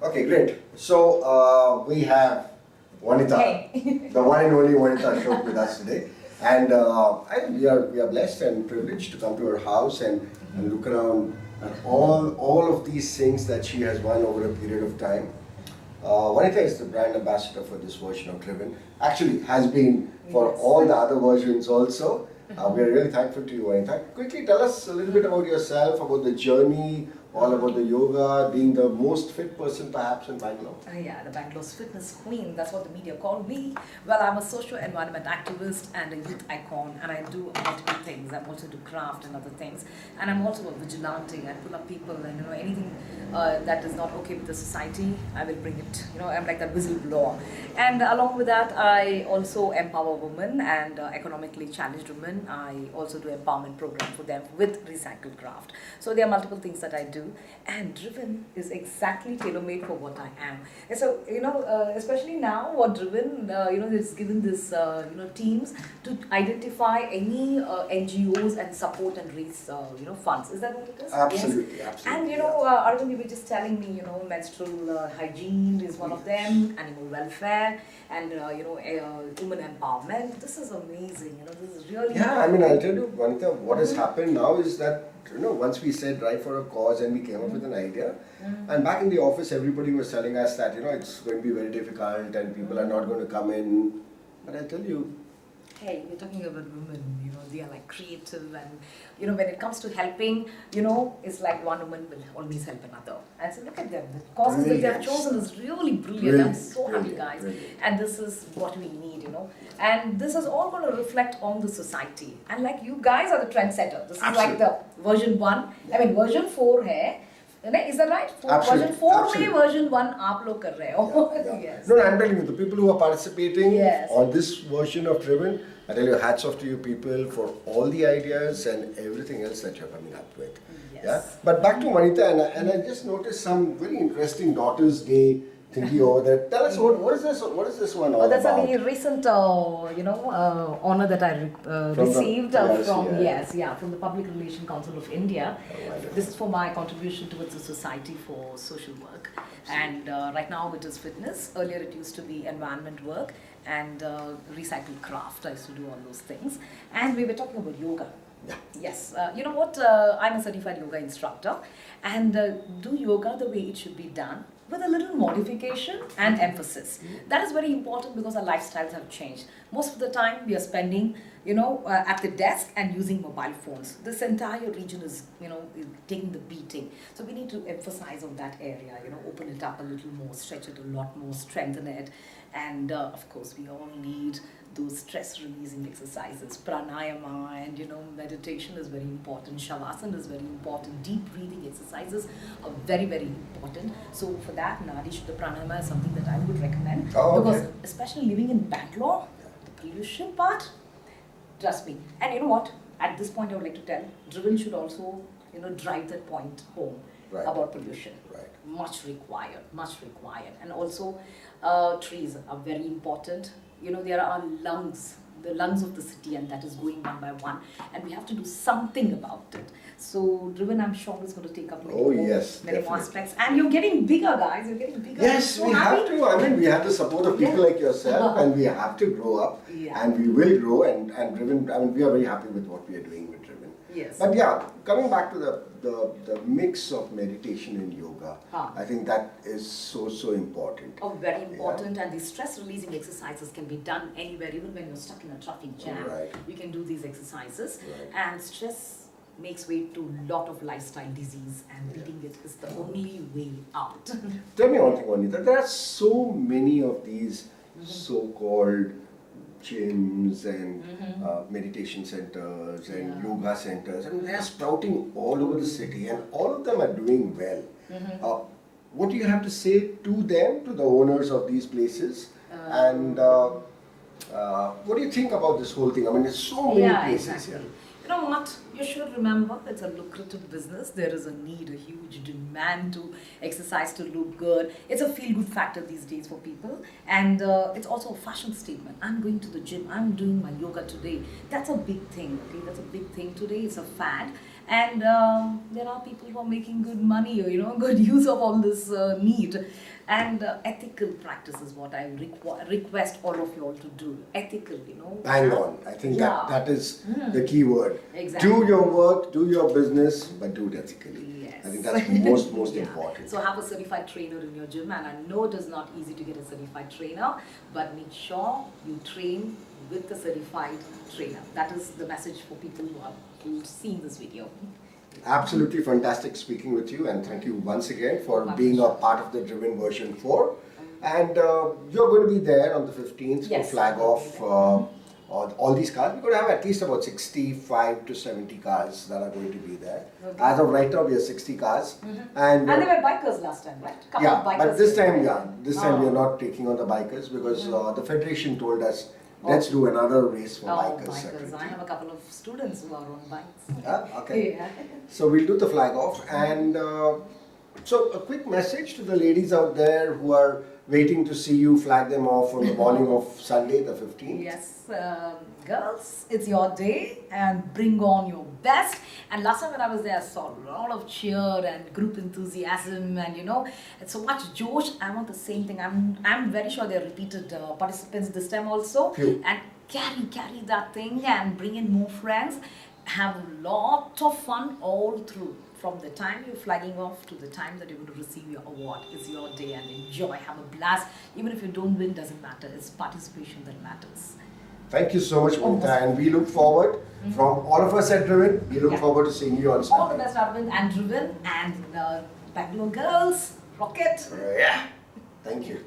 Okay, great. So we have Wanitha, Hey. the one and only Wanitha Ashok with us today. And I think we are blessed and privileged to come to her house and look around at all of these things that she has won over a period of time. Wanitha is the brand ambassador for this version of Driven. Actually, has been for Yes. all the other versions also. We are really thankful to you, Wanitha. Quickly tell us a little bit about yourself, about the journey, all about the yoga, being the most fit person perhaps in Bangalore. Yeah, the Bangalore's fitness queen, that's what the media call me. Well, I'm a social environment activist and a youth icon, and I do multiple things. I'm also do craft and other things. And I'm also a vigilante. I pull up people and, anything that is not okay with the society, I will bring it. I'm like that whistleblower. And along with that, I also empower women and economically challenged women. I also do empowerment program for them with recycled craft. So there are multiple things that I do. And Driven is exactly tailor-made for what I am. And so, especially now what Driven, is given this, teams to identify any NGOs and support and raise, funds. Is that what it is? Absolutely, Yes. absolutely. And, Arvind, you were just telling me, menstrual hygiene is one of them, animal welfare, and, women empowerment. This is amazing, this is really... Yeah, I mean, I'll tell you, Wanitha, what has happened now is that, once we said right for a cause and we came up with an idea, and back in the office, everybody was telling us that, it's going to be very difficult and people are not going to come in. But I tell you, hey, we're talking about women, they are like creative and, when it comes to helping, it's like one woman will always help another. And so look at them, the causes that they have chosen is really brilliant. I'm so happy, guys. And this is what we need, And this is all going to reflect on the society. And like you guys are the trendsetter. This is like the version 1, version 4 hai. Is that right? Version 4 में version 1 आप लोग कर रहे हो. Yes. No, I'm telling you, the people who are participating Yes. on this version of Driven, I tell you, hats off to you people for all the ideas and everything else that you're coming up with. Yes. Yeah. But back to Wanitha, and I just noticed some very interesting Daughters' Day thingy over there. Tell us what is this? What is this one all That's about? a very recent, honor that I received from the Public Relations Council of India. This is for my contribution towards the Society for Social Work, and right now it is fitness. Earlier it used to be environment work and recycled craft. I used to do all those things, and we were talking about yoga. Yeah. Yes, you know what? I'm a certified yoga instructor, and do yoga the way it should be done, with a little modification and emphasis. That is very important because our lifestyles have changed. Most of the time we are spending, at the desk and using mobile phones. This entire region is, taking the beating. So we need to emphasize on that area, open it up a little more, stretch it a lot more, strengthen it. And of course, we all need those stress-releasing exercises. Pranayama and, meditation is very important. Shavasana is very important. Deep breathing exercises are very, very important. So for that, Nadi Shuddha Pranayama is something that I would recommend. Because especially living in Bangalore, the pollution part, trust me. And you know what? At this point, I would like to tell, Driven should also, drive that point home about pollution. Right. Much required. And also, trees are very important. There are lungs, the lungs of the city, and that is going one by one. And we have to do something about it. So, Driven, I'm sure, is going to take up many more aspects. And you're getting bigger, guys. You're getting bigger. Yes, we have to. I mean, we have the support of people like yourself, and we have to grow up, and we will grow. And Driven, I mean, we are very happy with what we are doing with Driven. Yes. But yeah, coming back to the mix of meditation and yoga, I think that is so important. Oh, very important. And these stress-releasing exercises can be done anywhere, even when you're stuck in a traffic jam. Right. You can do these exercises. Right. And stress makes way to a lot of lifestyle disease, and beating it is the only way out. Tell me one thing, Wanitha. There are so many of these so-called gyms and meditation centers and yoga centers. I mean, they are sprouting all over the city, and all of them are doing well. What do you have to say to them, to the owners of these places? And what do you think about this whole thing? I mean, there's so many places here. You know what? You should remember it's a lucrative business. There is a need, a huge demand to exercise, to look good. It's a feel-good factor these days for people. And it's also a fashion statement. I'm going to the gym. I'm doing my yoga today. That's a big thing, okay? That's a big thing today. It's a fad. And there are people who are making good money, good use of all this need. And ethical practice is what I request all of you all to do. Ethical, Bang on. I think Yeah. that is the key word. Exactly. Do your work, do your business, but do it ethically. Yes. I think that's most Yeah. important. So have a certified trainer in your gym, and I know it is not easy to get a certified trainer, but make sure you train with the certified trainer. That is the message for people who seen this video. Absolutely fantastic speaking with you, and thank you once again for My being a pleasure. part of the Driven version 4. And you're going to be there on the 15th Yes, to flag I'll off be there. all these cars. We're going to have at least about 65 to 70 cars that are going to be there. Okay. As of right now, we have 60 cars. And they were bikers last time, right? Couple Yeah, of bikers but this came, time, right? this time Oh. we are not taking on the bikers because the federation told us, let's do another race for bikers bikers. I separately. have a couple of students who are on bikes. Yeah, okay. Yeah. So we'll do the flag off, and so a quick message to the ladies out there who are waiting to see you flag them off on the morning of Sunday, the 15th. Yes, girls, it's your day and bring on your best. And last time when I was there, I saw a lot of cheer and group enthusiasm, and it's so much josh. I want the same thing. I'm very sure they're repeated participants this time also. Phew. And carry that thing and bring in more friends. Have a lot of fun all through. From the time you're flagging off to the time that you're going to receive your award. It's your day, and enjoy, have a blast. Even if you don't win, doesn't matter. It's participation that matters. Thank you so much, Wanitha, and we look forward, from all of us at Driven, we look Yeah. forward to seeing you on All the Sunday. best, Arvind and Driven, and Bangalore girls, rocket. Yeah, thank you.